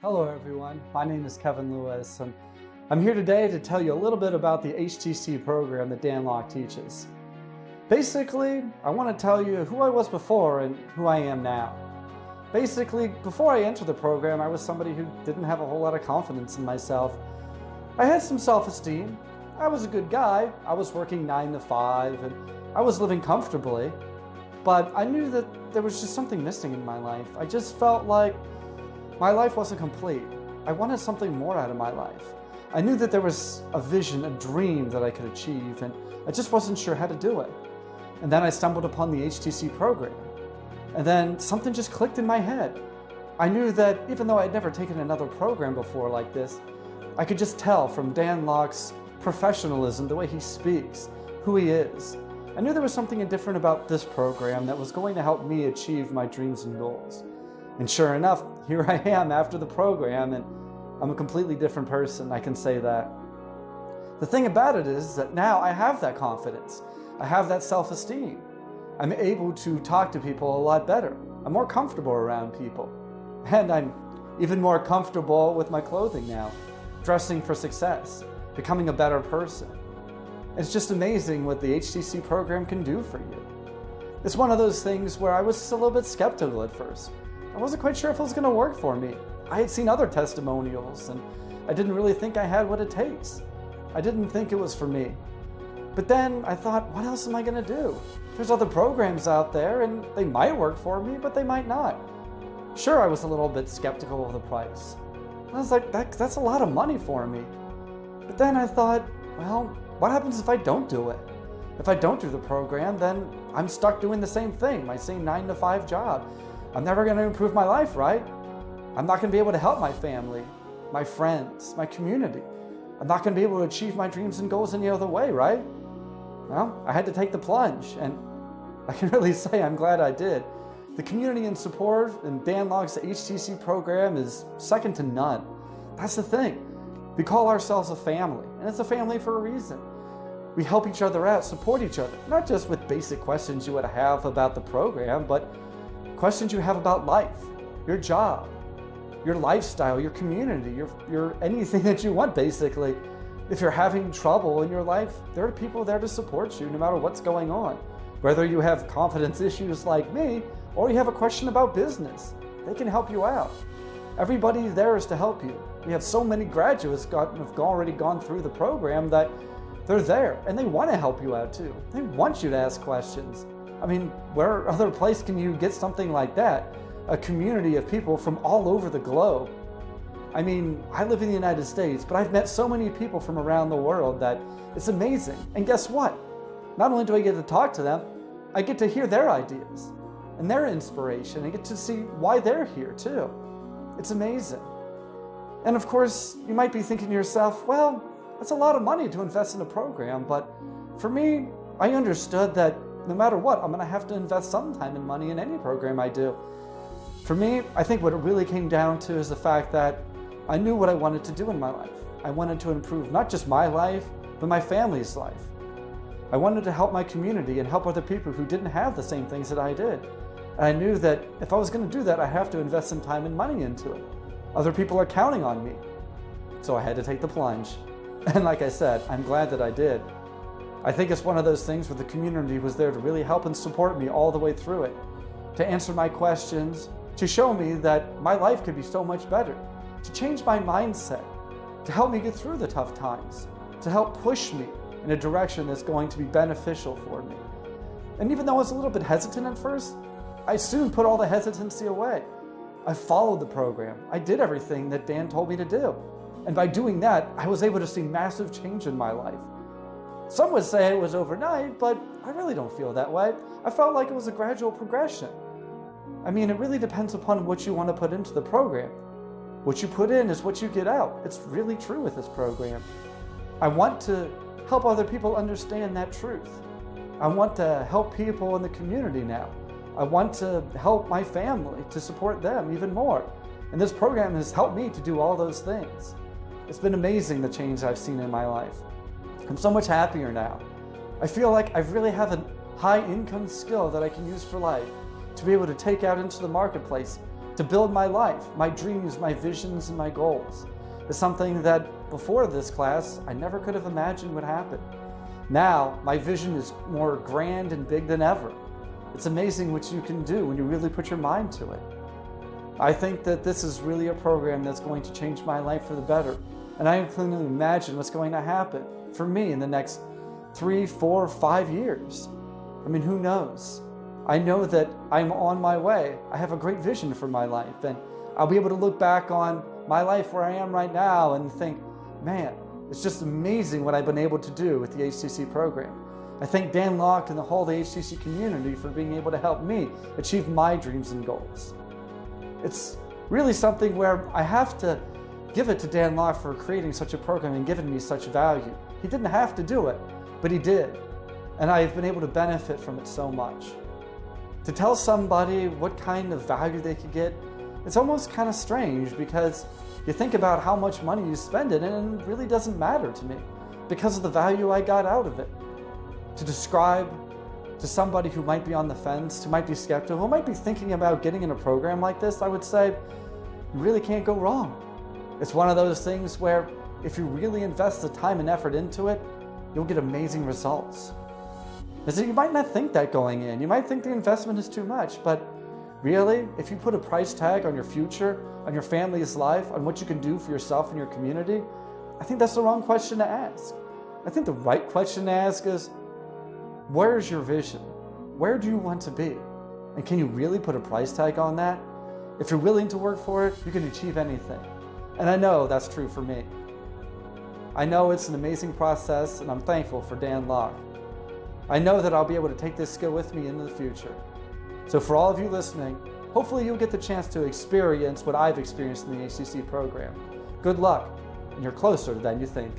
Hello everyone, my name is Kevin Lewis and I'm here today to tell you a little bit about the HTC program that Dan Lok teaches. Basically, I want to tell you who I was before and who I am now. Basically, before I entered the program, I was somebody who didn't have a whole lot of confidence in myself. I had some self-esteem. I was a good guy. I was working 9 to 5 and I was living comfortably. But I knew that there was just something missing in my life. I just felt like my life wasn't complete. I wanted something more out of my life. I knew that there was a vision, a dream that I could achieve, and I just wasn't sure how to do it. And then I stumbled upon the HTC program. And then something just clicked in my head. I knew that even though I'd never taken another program before like this, I could just tell from Dan Lok's professionalism, the way he speaks, who he is. I knew there was something different about this program that was going to help me achieve my dreams and goals. And sure enough, here I am after the program, and I'm a completely different person, I can say that. The thing about it is that now I have that confidence. I have that self-esteem. I'm able to talk to people a lot better. I'm more comfortable around people. And I'm even more comfortable with my clothing now, dressing for success, becoming a better person. It's just amazing what the HTC program can do for you. It's one of those things where I was a little bit skeptical at first. I wasn't quite sure if it was going to work for me. I had seen other testimonials and I didn't really think I had what it takes. I didn't think it was for me. But then I thought, what else am I going to do? There's other programs out there and they might work for me, but they might not. Sure, I was a little bit skeptical of the price. I was like, that's a lot of money for me. But then I thought, well, what happens if I don't do it? If I don't do the program, then I'm stuck doing the same thing, my same 9 to 5 job. I'm never going to improve my life, right? I'm not going to be able to help my family, my friends, my community. I'm not going to be able to achieve my dreams and goals any other way, right? Well, I had to take the plunge, and I can really say I'm glad I did. The community and support in Dan Lok's HTC program is second to none. That's the thing. We call ourselves a family, and it's a family for a reason. We help each other out, support each other, not just with basic questions you would have about the program, but questions you have about life, your job, your lifestyle, your community, your anything that you want, basically. If you're having trouble in your life, there are people there to support you no matter what's going on. Whether you have confidence issues like me, or you have a question about business, they can help you out. Everybody there is to help you. We have so many graduates who have already gone through the program that they're there and they want to help you out too. They want you to ask questions. I mean, where other place can you get something like that? A community of people from all over the globe. I mean, I live in the United States, but I've met so many people from around the world that it's amazing. And guess what? Not only do I get to talk to them, I get to hear their ideas and their inspiration and get to see why they're here too. It's amazing. And of course, you might be thinking to yourself, well, that's a lot of money to invest in a program, but for me, I understood that no matter what, I'm going to have to invest some time and money in any program I do. For me, I think what it really came down to is the fact that I knew what I wanted to do in my life. I wanted to improve not just my life, but my family's life. I wanted to help my community and help other people who didn't have the same things that I did. And I knew that if I was going to do that, I have to invest some time and money into it. Other people are counting on me. So I had to take the plunge. And like I said, I'm glad that I did. I think it's one of those things where the community was there to really help and support me all the way through it, to answer my questions, to show me that my life could be so much better, to change my mindset, to help me get through the tough times, to help push me in a direction that's going to be beneficial for me. And even though I was a little bit hesitant at first, I soon put all the hesitancy away. I followed the program. I did everything that Dan told me to do. And by doing that, I was able to see massive change in my life. Some would say it was overnight, but I really don't feel that way. I felt like it was a gradual progression. I mean, it really depends upon what you want to put into the program. What you put in is what you get out. It's really true with this program. I want to help other people understand that truth. I want to help people in the community now. I want to help my family, to support them even more. And this program has helped me to do all those things. It's been amazing the change I've seen in my life. I'm so much happier now. I feel like I really have a high income skill that I can use for life to be able to take out into the marketplace to build my life, my dreams, my visions, and my goals. It's something that before this class, I never could have imagined would happen. Now, my vision is more grand and big than ever. It's amazing what you can do when you really put your mind to it. I think that this is really a program that's going to change my life for the better. And I can only imagine what's going to happen for me in the next 3, 4, 5 years. I mean, who knows? I know that I'm on my way. I have a great vision for my life, and I'll be able to look back on my life where I am right now and think, man, it's just amazing what I've been able to do with the HTC program. I thank Dan Locke and the whole HTC community for being able to help me achieve my dreams and goals. It's really something where I have to give it to Dan Locke for creating such a program and giving me such value. He didn't have to do it, but he did. And I've been able to benefit from it so much. To tell somebody what kind of value they could get, it's almost kind of strange because you think about how much money you spend it and it really doesn't matter to me because of the value I got out of it. To describe to somebody who might be on the fence, who might be skeptical, who might be thinking about getting in a program like this, I would say, you really can't go wrong. It's one of those things where if you really invest the time and effort into it, you'll get amazing results. You might not think that going in. You might think the investment is too much, but really, if you put a price tag on your future, on your family's life, on what you can do for yourself and your community, I think that's the wrong question to ask. I think the right question to ask is, where's your vision? Where do you want to be? And can you really put a price tag on that? If you're willing to work for it, you can achieve anything. And I know that's true for me. I know it's an amazing process, and I'm thankful for Dan Locke. I know that I'll be able to take this skill with me into the future. So for all of you listening, hopefully you'll get the chance to experience what I've experienced in the HTC program. Good luck, and you're closer than you think.